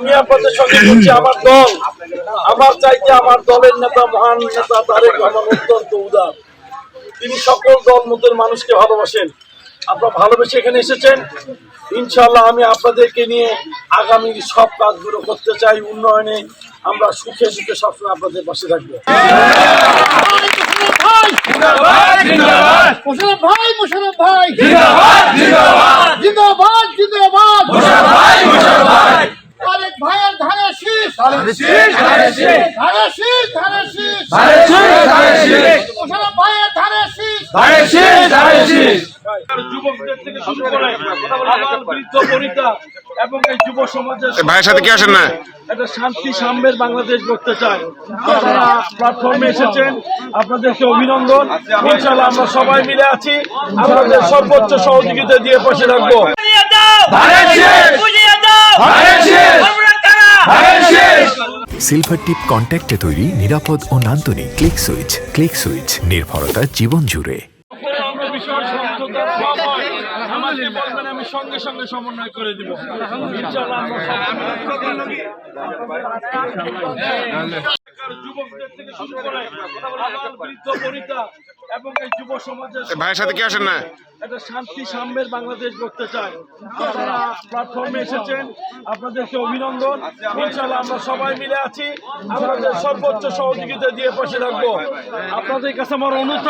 আমি আপনাদের সঙ্গে বলছি, আমার দল, আমার চাইতে আমার দলের নেতা, মহান নেতা তারেক রহমান অত্যন্ত উদার। তিনি সকল দল মতের মানুষকে ভালোবাসেন। আপনারা ভালোবেসে এখানে এসেছেন। ইনশাআল্লাহ আমি আপনাদেরকে নিয়ে আগামী সব কাজগুলো করতে চাই। উন্নয়নে আমরা সুখে সুখে সবসময় আপনাদের পাশে থাকবো। যুবকদের থেকে শুরু করে বৃদ্ধ বনিতা এবং এই যুব সমাজের ভাইয়ের সাথে কি আসেন না একটা শান্তি সাম্যের বাংলাদেশ গড়তে চায়। আপনারা প্ল্যাটফর্মে এসেছেন, আপনাদেরকে অভিনন্দন। ইনশাআল্লাহ আমরা সবাই মিলে আছি, আপনাদের সর্বোচ্চ সহযোগিতা দিয়ে পাশে থাকবো। সিলভার টিপ কন্ট্যাক্টে তৈরি নিরাপদ ও নান্দনিক ক্লিক সুইচ নির্ভরতা জীবন জুড়ে। আমি সঙ্গে সঙ্গে সমন্বয় করে দিব। যুবকদের থেকে শুরু করে বৃদ্ধ বনিতা এবং এই যুব সমাজের ভাইয়ের সাথে কি আসেন না একটা শান্তি সাম্যের বাংলাদেশ গড়তে চায়। আপনারা প্ল্যাটফর্মে এসেছেন, আপনাদেরকে অভিনন্দন। ইনশাআল্লাহ আমরা সবাই মিলে আছি, আপনাদের সর্বোচ্চ সহযোগিতা দিয়ে পাশে থাকবো। আপনাদের কাছে আমার অনুরোধ থাকবে।